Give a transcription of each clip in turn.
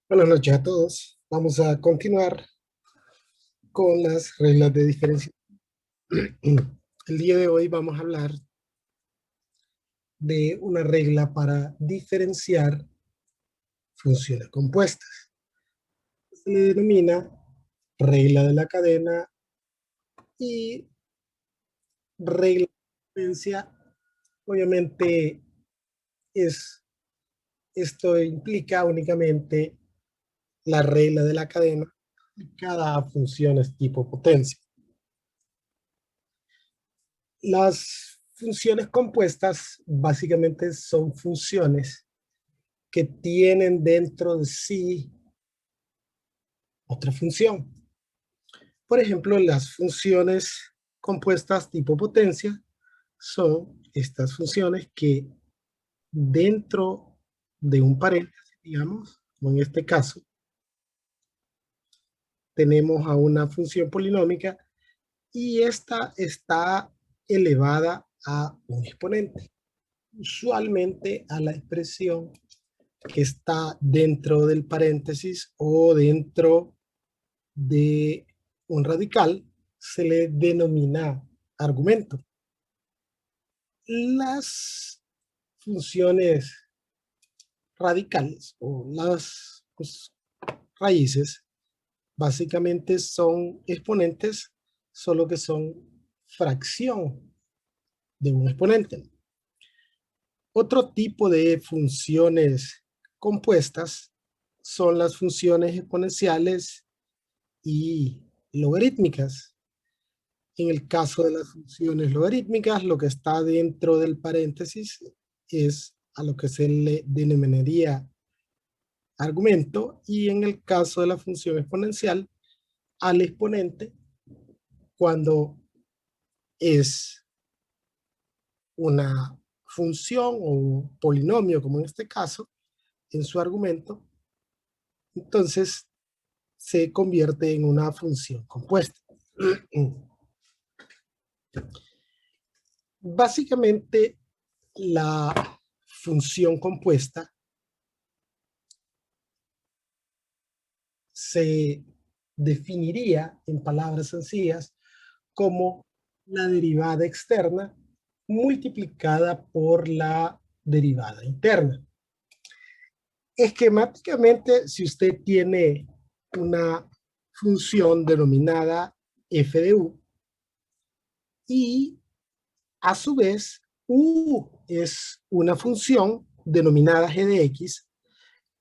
Buenas noches a todos. Vamos a continuar con las reglas de diferenciación. El día de hoy vamos a hablar de una regla para diferenciar funciones compuestas. Se le denomina regla de la cadena y regla de diferencia. Obviamente es, esto implica únicamente la regla de la cadena aplicada a funciones tipo potencia. Las funciones compuestas básicamente son funciones que tienen dentro de sí otra función. Por ejemplo, las funciones compuestas tipo potencia son estas funciones que dentro de un paréntesis, digamos, como en este caso, tenemos a una función polinómica y esta está elevada a un exponente, usualmente a la expresión que está dentro del paréntesis o dentro de un radical se le denomina argumento. Las funciones radicales o las raíces básicamente son exponentes, solo que son fracción de un exponente. Otro tipo de funciones compuestas son las funciones exponenciales y logarítmicas. En el caso de las funciones logarítmicas, lo que está dentro del paréntesis es a lo que se le denominaría argumento, y en el caso de la función exponencial, al exponente, cuando es una función o un polinomio, como en este caso, en su argumento, entonces se convierte en una función compuesta. Básicamente, la función compuesta se definiría en palabras sencillas como la derivada externa multiplicada por la derivada interna. Esquemáticamente, si usted tiene una función denominada f de u y a su vez u es una función denominada g de x,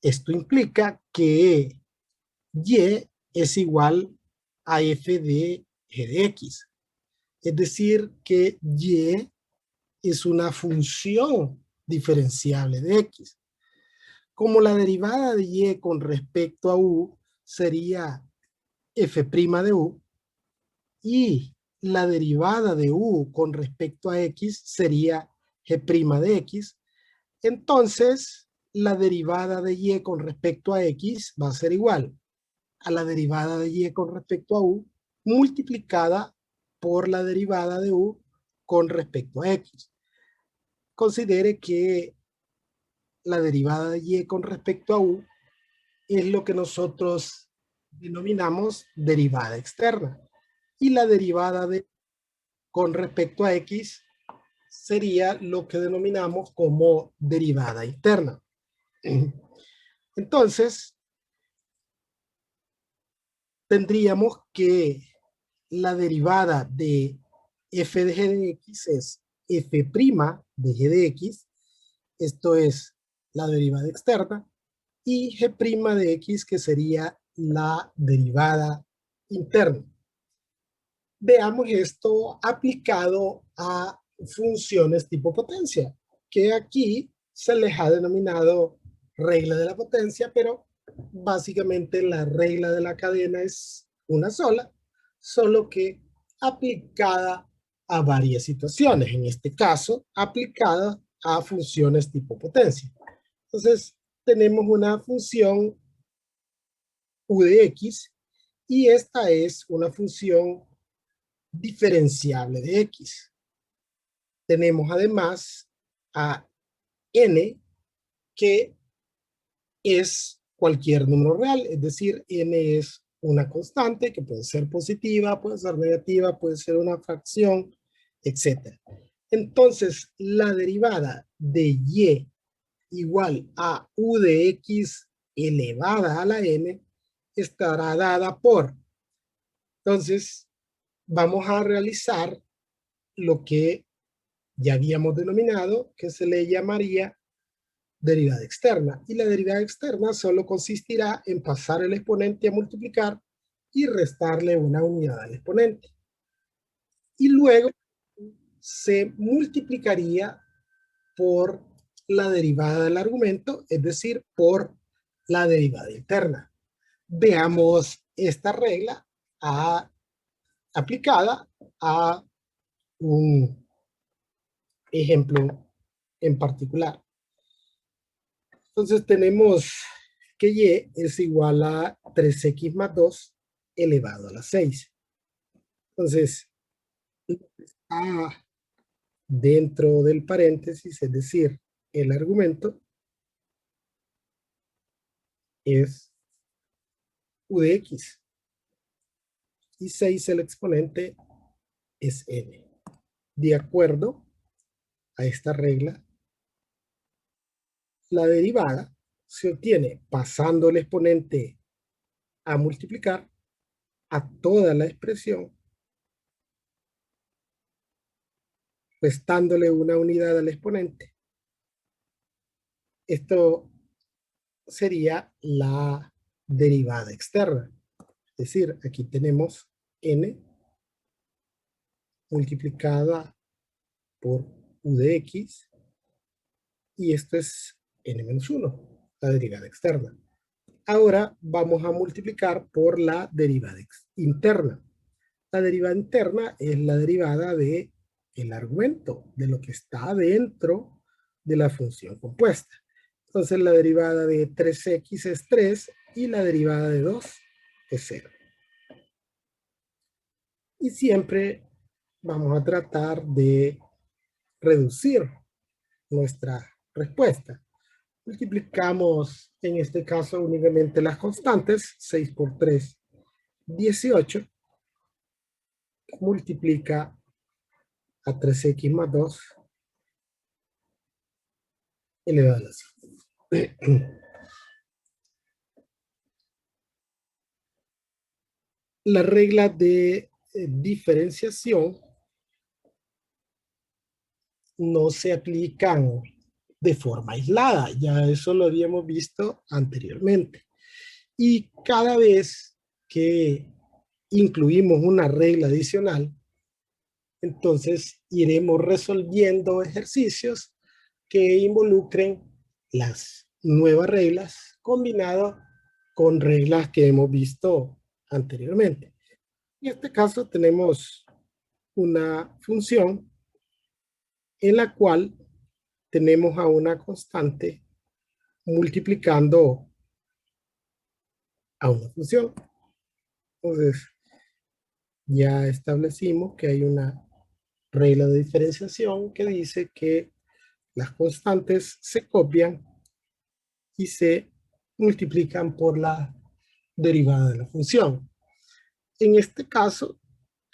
esto implica que y es igual a f de g de x. Es decir, que y es una función diferenciable de x. Como la derivada de y con respecto a u sería f' de u y la derivada de u con respecto a x sería g' de x, entonces la derivada de y con respecto a x va a ser igual a la derivada de y con respecto a u multiplicada por la derivada de u con respecto a x. Considere que la derivada de y con respecto a u es lo que nosotros denominamos derivada externa. Y la derivada de con respecto a x sería lo que denominamos como derivada interna. Entonces, tendríamos que la derivada de f de g de x es f' de g de x, esto es la derivada externa, y g' de x, que sería la derivada interna. Veamos esto aplicado a funciones tipo potencia, que aquí se les ha denominado regla de la potencia, pero básicamente la regla de la cadena es una sola, solo que aplicada a varias situaciones, en este caso aplicada a funciones tipo potencia. Entonces tenemos una función u de x y esta es una función diferenciable de x. Tenemos además a n, que es cualquier número real, es decir, n es una constante que puede ser positiva, puede ser negativa, puede ser una fracción, etc. Entonces, la derivada de y igual a u de x elevada a la n estará dada por. Entonces, vamos a realizar lo que ya habíamos denominado, que se le llamaría derivada externa. Y la derivada externa solo consistirá en pasar el exponente a multiplicar y restarle una unidad al exponente. Y luego se multiplicaría por la derivada del argumento, es decir, por la derivada interna. Veamos esta regla aplicada a un ejemplo en particular. Entonces tenemos que y es igual a 3x más 2 elevado a la 6. Entonces, dentro del paréntesis, es decir, el argumento, es u de x. Y 6 el exponente es n. De acuerdo a esta regla, la derivada se obtiene pasando el exponente a multiplicar a toda la expresión, restándole una unidad al exponente. Esto sería la derivada externa. Es decir, aquí tenemos n multiplicada por u de x, y esto es n-1, la derivada externa. Ahora vamos a multiplicar por la derivada interna. La derivada interna es la derivada de el argumento, de lo que está dentro de la función compuesta. Entonces la derivada de 3x es 3 y la derivada de 2 es 0. Y siempre vamos a tratar de reducir nuestra respuesta. Multiplicamos en este caso únicamente las constantes. 6 por 3, 18. Multiplica a 3x más 2 elevado a la 5. Las reglas de diferenciación no se aplican de forma aislada. Ya eso lo habíamos visto anteriormente. Y cada vez que incluimos una regla adicional, entonces iremos resolviendo ejercicios que involucren las nuevas reglas combinadas con reglas que hemos visto anteriormente. En este caso tenemos una función en la cual tenemos a una constante multiplicando a una función. Entonces, ya establecimos que hay una regla de diferenciación que dice que las constantes se copian y se multiplican por la derivada de la función. En este caso,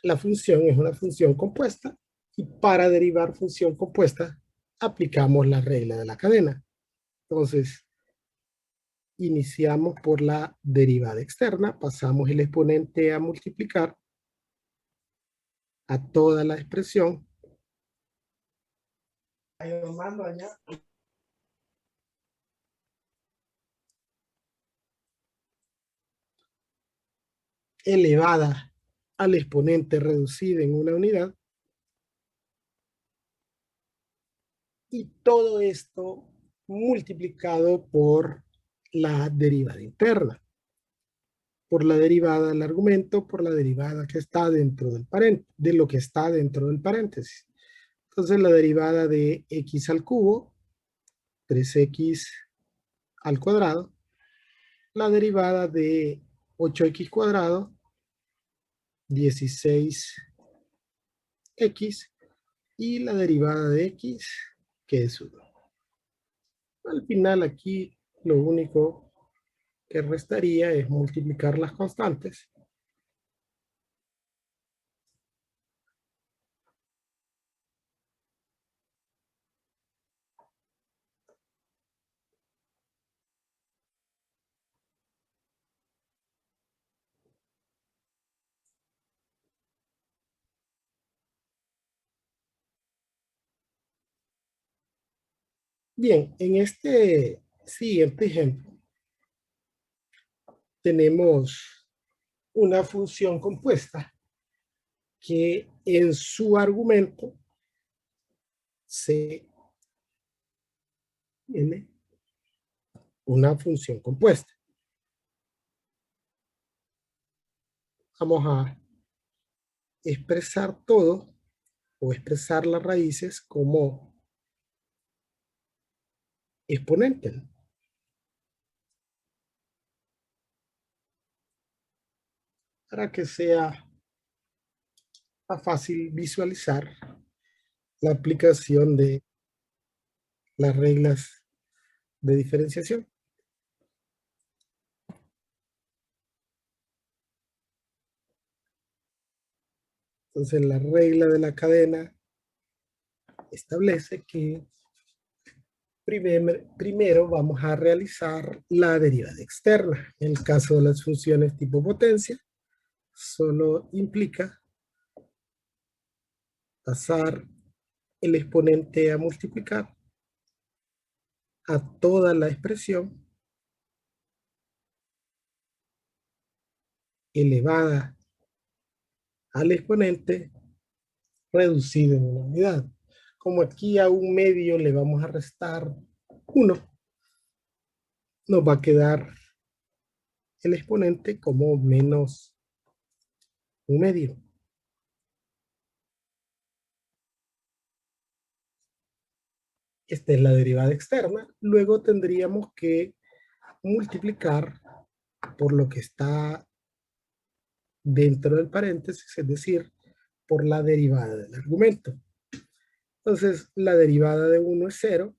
la función es una función compuesta y para derivar función compuesta aplicamos la regla de la cadena. Entonces, iniciamos por la derivada externa, pasamos el exponente a multiplicar a toda la expresión. Elevada al exponente reducida en una unidad. Y todo esto multiplicado por la derivada interna. Por la derivada del argumento, por la derivada que está dentro del paréntesis, de lo que está dentro del paréntesis. Entonces la derivada de x al cubo, 3x al cuadrado, la derivada de 8x cuadrado, 16x, y la derivada de x, que es 1. Al final aquí lo único que restaría es multiplicar las constantes. Bien, en este siguiente ejemplo tenemos una función compuesta que en su argumento se tiene una función compuesta. Vamos a expresar todo o expresar las raíces como exponentes. Para que sea más fácil visualizar la aplicación de las reglas de diferenciación. Entonces la regla de la cadena establece que primero vamos a realizar la derivada externa. En el caso de las funciones tipo potencia, solo implica pasar el exponente a multiplicar a toda la expresión elevada al exponente reducido en una unidad. Como aquí a un medio le vamos a restar 1, nos va a quedar el exponente como menos un medio. Esta es la derivada externa. Luego tendríamos que multiplicar por lo que está dentro del paréntesis, es decir, por la derivada del argumento. Entonces, la derivada de 1 es 0.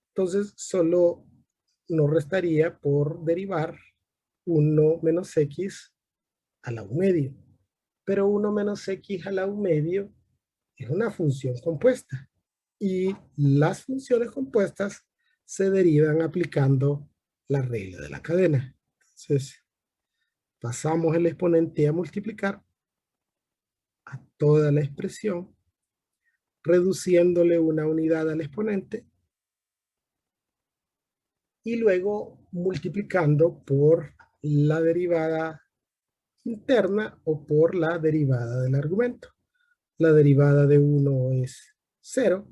Entonces, solo nos restaría por derivar 1 menos x a la 1 medio. Pero 1 menos x a la 1 medio es una función compuesta. Y las funciones compuestas se derivan aplicando la regla de la cadena. Entonces, pasamos el exponente a multiplicar a toda la expresión, reduciéndole una unidad al exponente y luego multiplicando por la derivada interna o por la derivada del argumento. La derivada de 1 es 0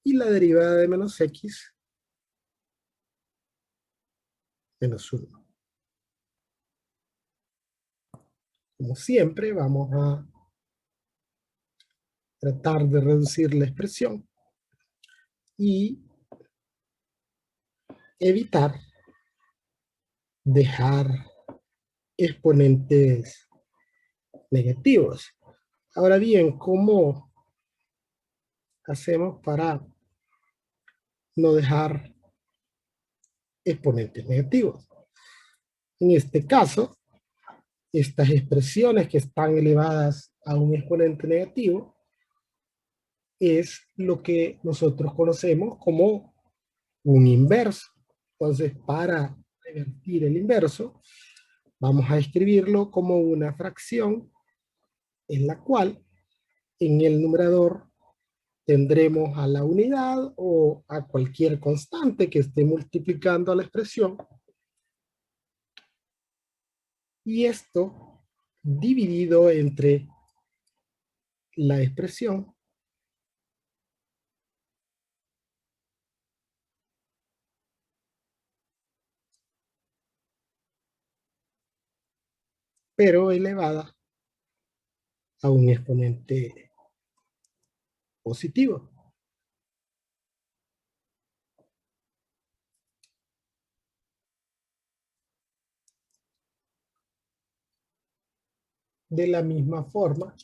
y la derivada de menos x menos 1. Como siempre, vamos a tratar de reducir la expresión y evitar dejar exponentes negativos. Ahora bien, ¿cómo hacemos para no dejar exponentes negativos? En este caso, estas expresiones que están elevadas a un exponente negativo es lo que nosotros conocemos como un inverso. Entonces, para revertir el inverso, vamos a escribirlo como una fracción en la cual en el numerador tendremos a la unidad o a cualquier constante que esté multiplicando a la expresión. Y esto dividido entre la expresión pero elevada a un exponente positivo. De la misma forma,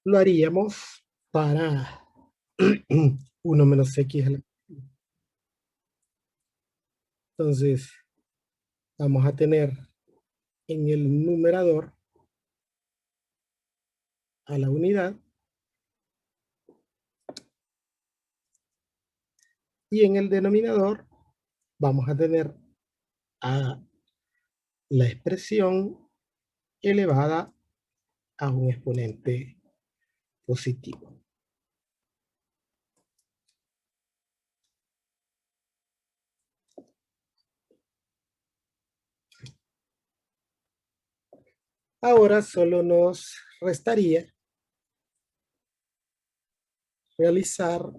lo haríamos para 1 menos x. Entonces, vamos a tener en el numerador a la unidad y en el denominador vamos a tener a la expresión elevada a un exponente positivo. Ahora solo nos restaría realizar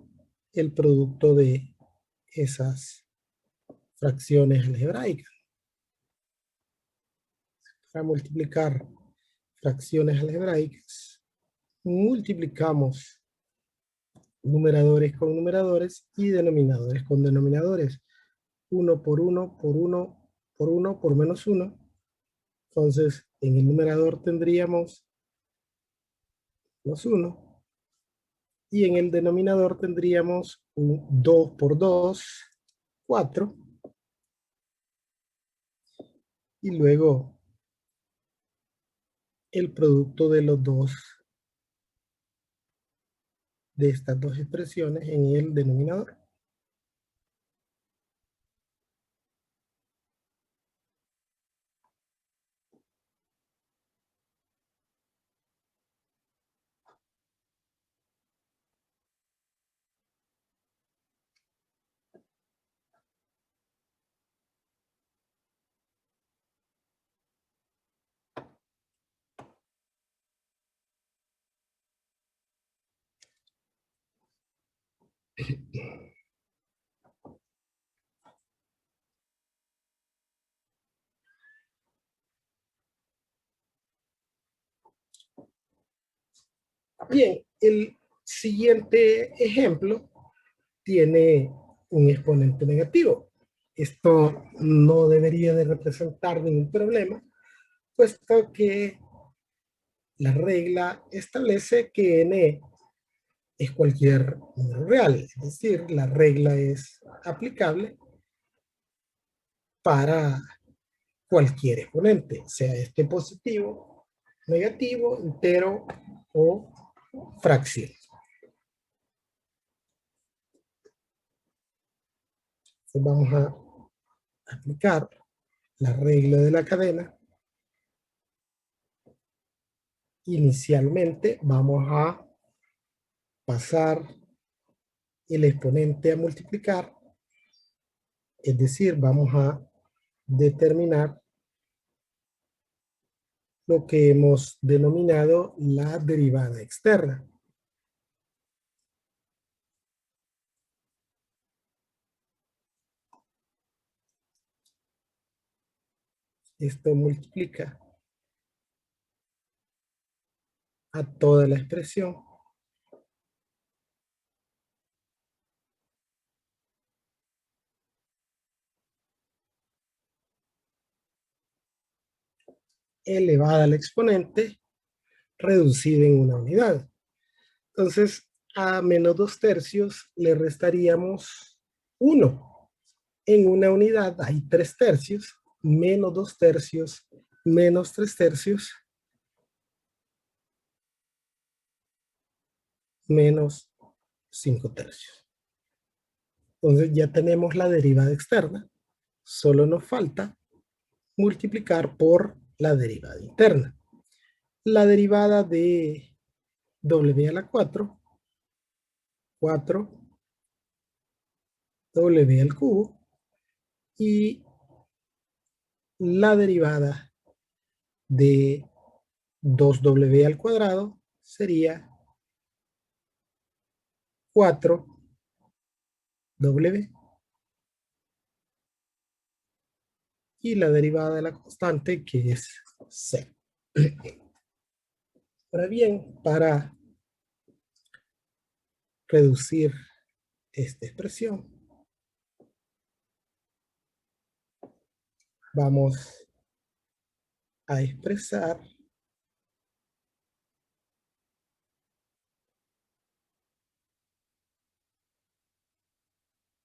el producto de esas fracciones algebraicas. Para multiplicar fracciones algebraicas, multiplicamos numeradores con numeradores y denominadores con denominadores. 1 por 1 por 1 por 1 por menos 1. Entonces, en el numerador tendríamos los 1 y en el denominador tendríamos un 2 por 2, 4. Y luego el producto de los dos, de estas dos expresiones en el denominador. Bien, el siguiente ejemplo tiene un exponente negativo. Esto no debería de representar ningún problema, puesto que la regla establece que n es cualquier número real, es decir, la regla es aplicable para cualquier exponente, sea este positivo, negativo, entero o fracción. Entonces vamos a aplicar la regla de la cadena. Inicialmente vamos a pasar el exponente a multiplicar, es decir, vamos a determinar lo que hemos denominado la derivada externa. Esto multiplica a toda la expresión elevada al exponente reducida en una unidad. Entonces, a menos 2/3 le restaríamos 1. En una unidad hay 3/3, menos 2/3, menos 3/3, menos 5/3. Entonces ya tenemos la derivada externa. Solo nos falta multiplicar por la derivada interna. La derivada de w a la 4, 4 w al cubo, y la derivada de 2w al cuadrado sería 4w, y la derivada de la constante, que es c. Ahora bien, para reducir esta expresión, vamos a expresar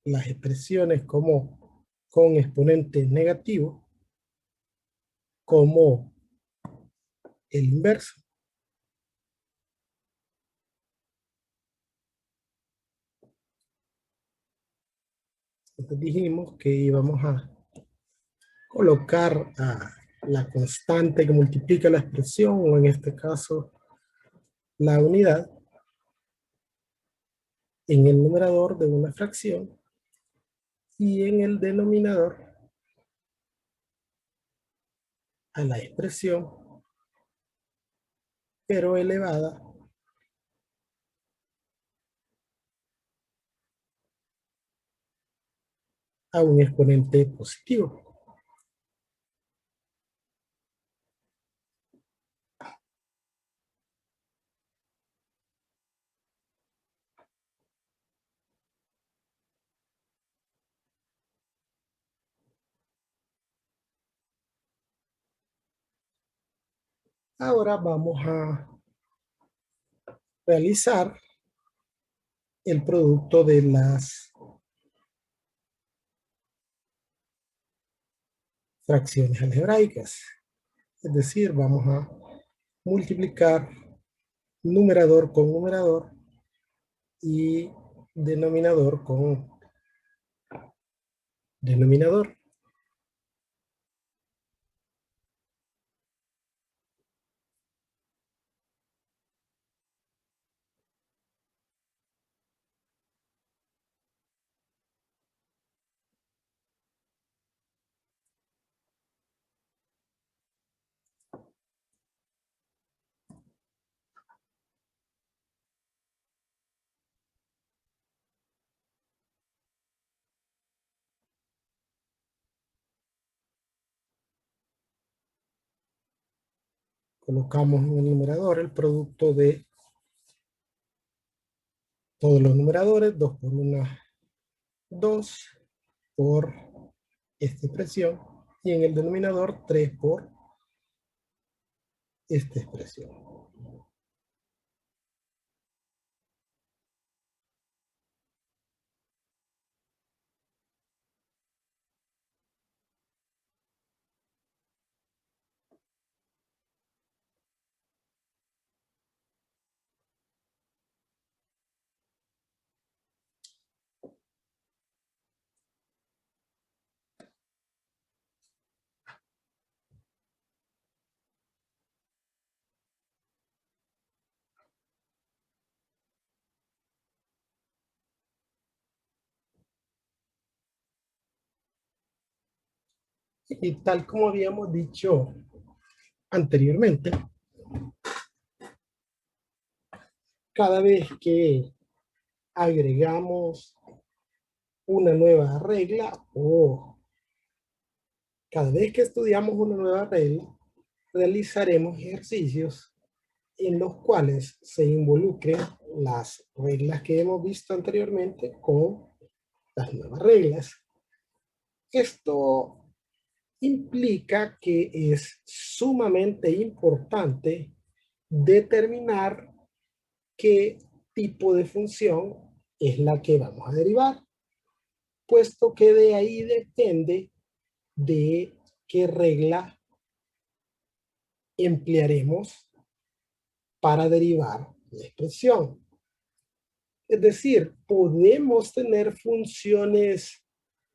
las expresiones como con exponente negativo como el inverso. Entonces dijimos que íbamos a colocar a la constante que multiplica la expresión, o en este caso la unidad, en el numerador de una fracción y en el denominador a la expresión, pero elevada a un exponente positivo. Ahora vamos a realizar el producto de las fracciones algebraicas. Es decir, vamos a multiplicar numerador con numerador y denominador con denominador. Colocamos en el numerador el producto de todos los numeradores, 2 por 1, 2 por esta expresión, y en el denominador 3 por esta expresión. Y tal como habíamos dicho anteriormente, cada vez que agregamos una nueva regla o cada vez que estudiamos una nueva regla, realizaremos ejercicios en los cuales se involucren las reglas que hemos visto anteriormente con las nuevas reglas. Esto implica que es sumamente importante determinar qué tipo de función es la que vamos a derivar, puesto que de ahí depende de qué regla emplearemos para derivar la expresión. Es decir, podemos tener funciones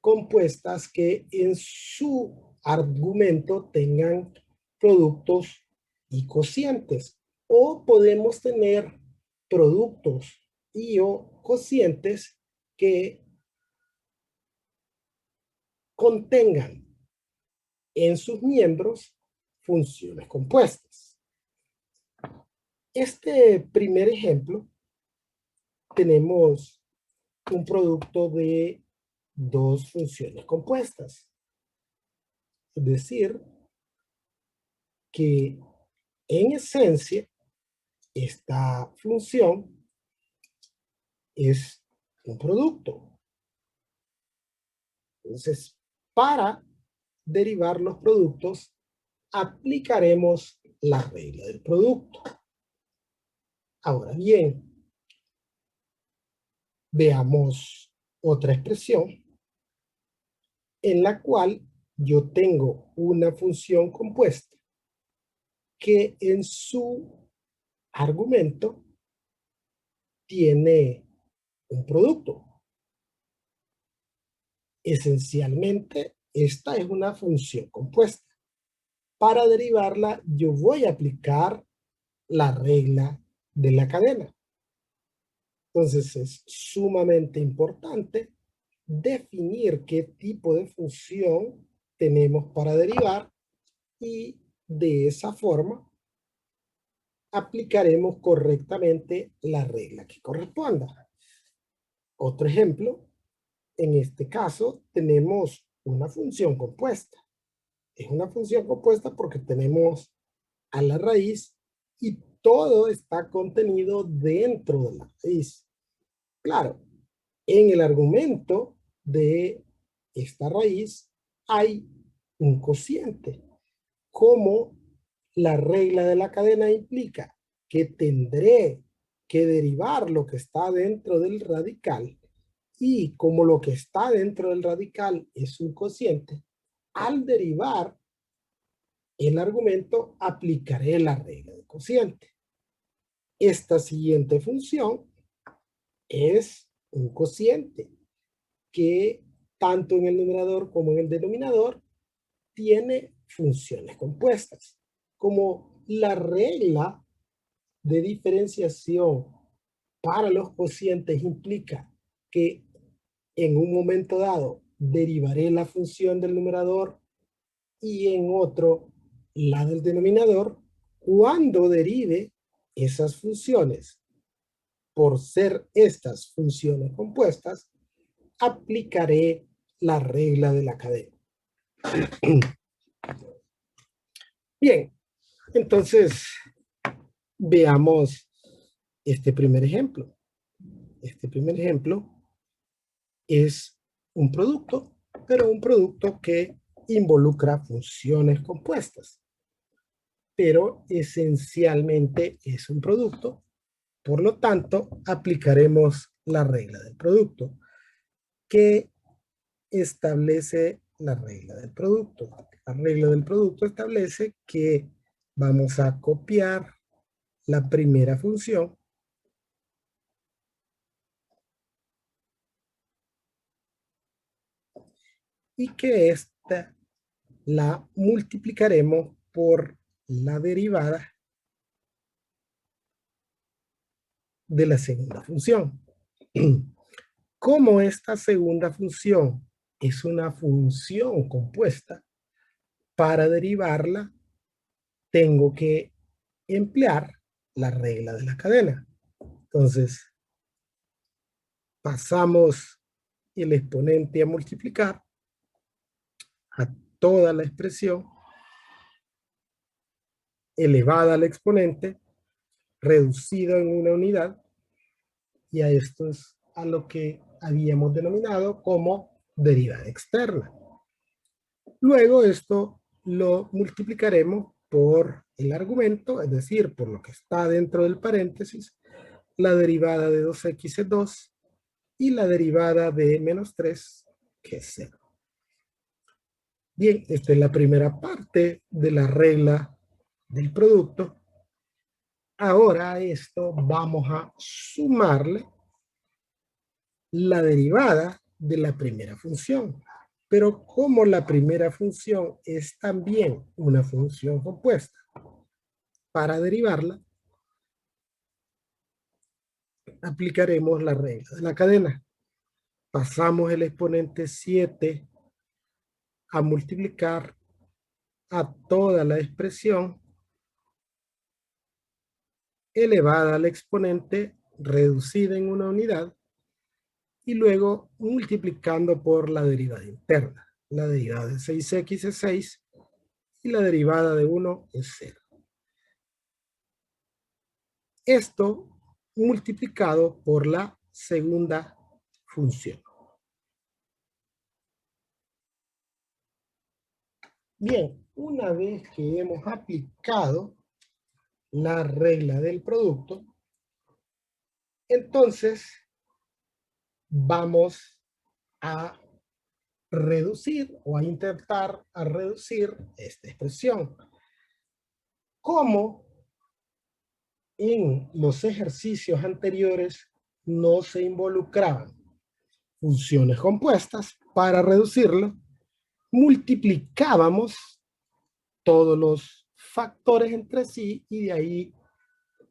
compuestas que en su argumento tengan productos y cocientes, o podemos tener productos y o cocientes que contengan en sus miembros funciones compuestas. Este primer ejemplo, tenemos un producto de dos funciones compuestas. Es decir, que en esencia esta función es un producto. Entonces, para derivar los productos, aplicaremos la regla del producto. Ahora bien, veamos otra expresión en la cual yo tengo una función compuesta que en su argumento tiene un producto. Esencialmente, esta es una función compuesta. Para derivarla, yo voy a aplicar la regla de la cadena. Entonces, es sumamente importante definir qué tipo de función tenemos para derivar y de esa forma aplicaremos correctamente la regla que corresponda. Otro ejemplo, en este caso tenemos una función compuesta. Es una función compuesta porque tenemos a la raíz y todo está contenido dentro de la raíz. Claro, en el argumento de esta raíz hay un cociente. Como la regla de la cadena implica que tendré que derivar lo que está dentro del radical, y como lo que está dentro del radical es un cociente, al derivar el argumento aplicaré la regla del cociente. Esta siguiente función es un cociente que tanto en el numerador como en el denominador tiene funciones compuestas. Como la regla de diferenciación para los cocientes implica que en un momento dado derivaré la función del numerador y en otro la del denominador, cuando derive esas funciones, por ser estas funciones compuestas, aplicaré la regla de la cadena. Bien, entonces veamos este primer ejemplo. Este primer ejemplo es un producto, pero un producto que involucra funciones compuestas. Pero esencialmente es un producto. Por lo tanto, aplicaremos la regla del producto, que establece la regla del producto. La regla del producto establece que vamos a copiar la primera función y que esta la multiplicaremos por la derivada de la segunda función. Como esta segunda función es una función compuesta, para derivarla tengo que emplear la regla de la cadena. Entonces, pasamos el exponente a multiplicar a toda la expresión elevada al exponente, reducido en una unidad, y a esto es a lo que habíamos denominado como derivada externa. Luego esto lo multiplicaremos por el argumento, es decir, por lo que está dentro del paréntesis, la derivada de 2x es 2 y la derivada de menos 3, que es 0. Bien, esta es la primera parte de la regla del producto. Ahora a esto vamos a sumarle la derivada de la primera función. Pero como la primera función es también una función compuesta, para derivarla aplicaremos la regla de la cadena. Pasamos el exponente 7 a multiplicar a toda la expresión elevada al exponente reducida en una unidad y luego multiplicando por la derivada interna. La derivada de 6x es 6 y la derivada de 1 es 0. Esto multiplicado por la segunda función. Bien, una vez que hemos aplicado la regla del producto, entonces vamos a reducir o a intentar a reducir esta expresión. Como en los ejercicios anteriores no se involucraban funciones compuestas, para reducirlo, multiplicábamos todos los factores entre sí y de ahí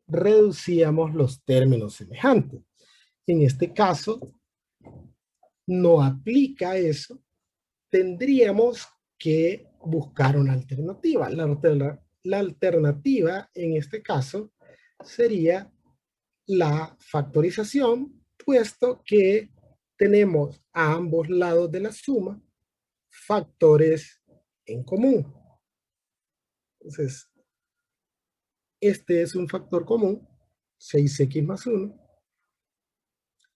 reducíamos los términos semejantes. En este caso, no aplica eso. Tendríamos que buscar una alternativa. La alternativa en este caso sería la factorización, puesto que tenemos a ambos lados de la suma factores en común. Entonces, este es un factor común, 6x más 1,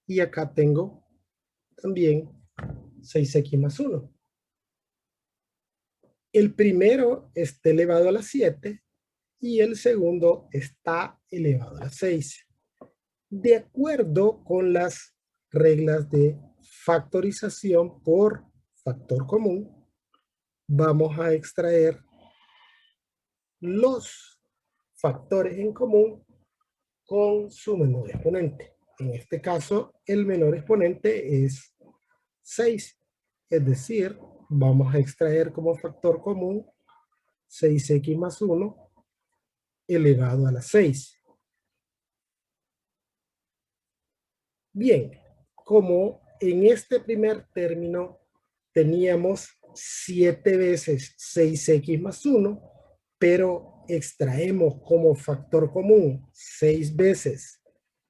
y acá tengo también 6x más 1. El primero está elevado a la 7 y el segundo está elevado a la 6. De acuerdo con las reglas de factorización por factor común, vamos a extraer los factores en común con su menor exponente. En este caso, el menor exponente es 6. Es decir, vamos a extraer como factor común 6x más 1 elevado a la 6. Bien, como en este primer término teníamos 7 veces 6x más 1, pero extraemos como factor común 6 veces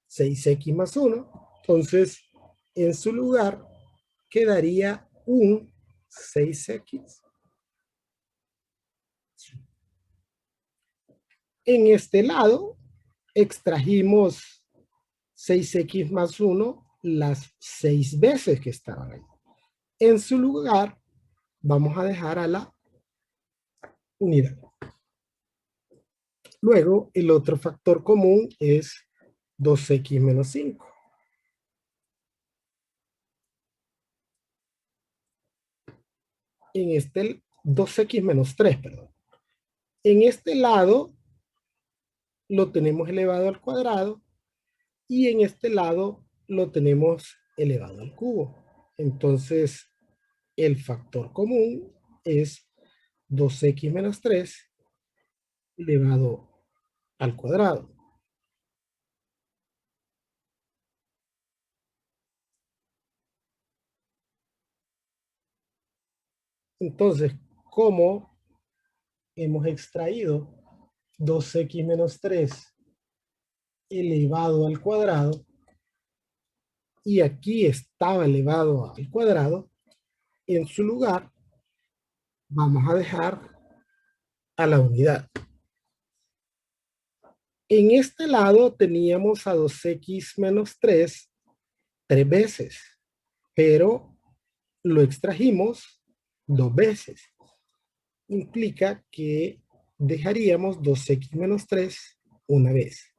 6x más 1, entonces en su lugar quedaría un 6x. En este lado extrajimos 6x más 1 las 6 veces que estaban ahí. En su lugar vamos a dejar a la unidad. Luego el otro factor común es 2x menos 5. En este 2x menos 3, perdón. En este lado lo tenemos elevado al cuadrado y en este lado lo tenemos elevado al cubo. Entonces, el factor común es 2x menos 3 elevado al cuadrado. Entonces, como hemos extraído 2x menos 3 elevado al cuadrado, y aquí estaba elevado al cuadrado, en su lugar vamos a dejar a la unidad. En este lado teníamos a 2x menos 3 veces, pero lo extrajimos 2 veces. Implica que dejaríamos 2x menos 3 una vez.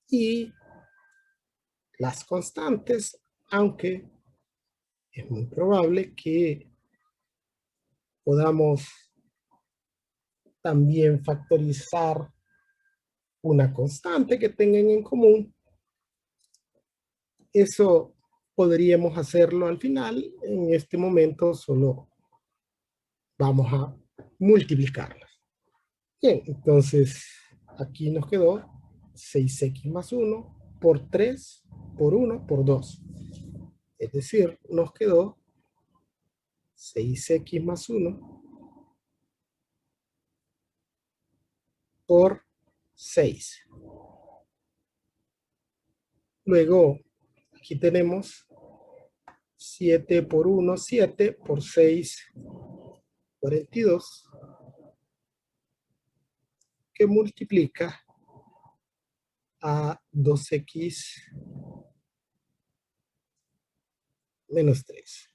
Y las constantes, aunque es muy probable que podamos también factorizar una constante que tengan en común, eso podríamos hacerlo al final. En este momento solo vamos a multiplicarlas. Bien, entonces aquí nos quedó 6x más 1 por 3 por 1 por 2. Es decir, nos quedó 6x más 1 por 6. Luego, aquí tenemos 7 por 1, 7 por 6, 42, que multiplica a 2x menos 3.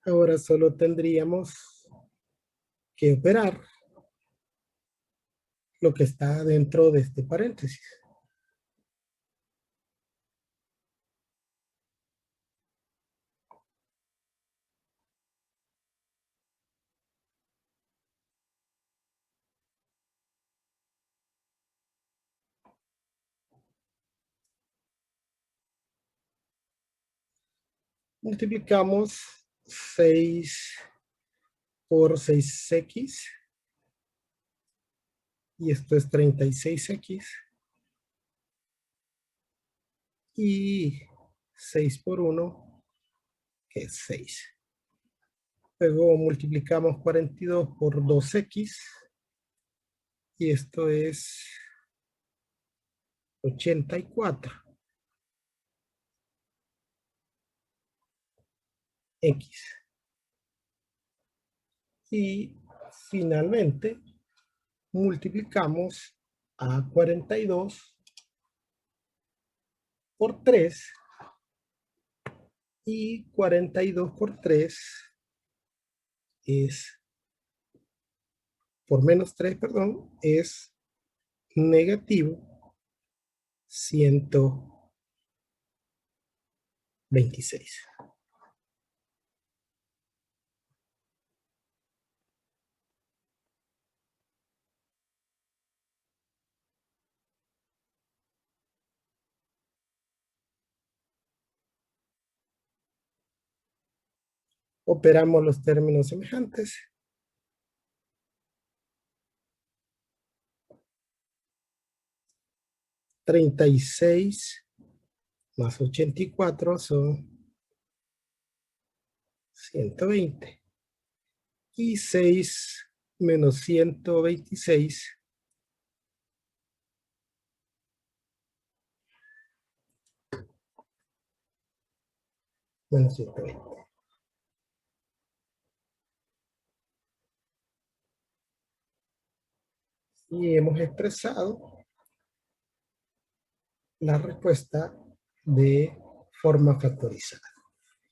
Ahora solo tendríamos que operar lo que está dentro de este paréntesis. Multiplicamos 6 por 6x, y esto es 36x, y 6 por 1, que es 6. Luego multiplicamos 42 por 2x, y esto es 84x. Y finalmente multiplicamos a 42 por 3, y 42 por 3 es, por menos 3, perdón, es negativo 126. Operamos los términos semejantes. 36 más 84 son 120. Y 6 menos 126 menos 120. Y hemos expresado la respuesta de forma factorizada.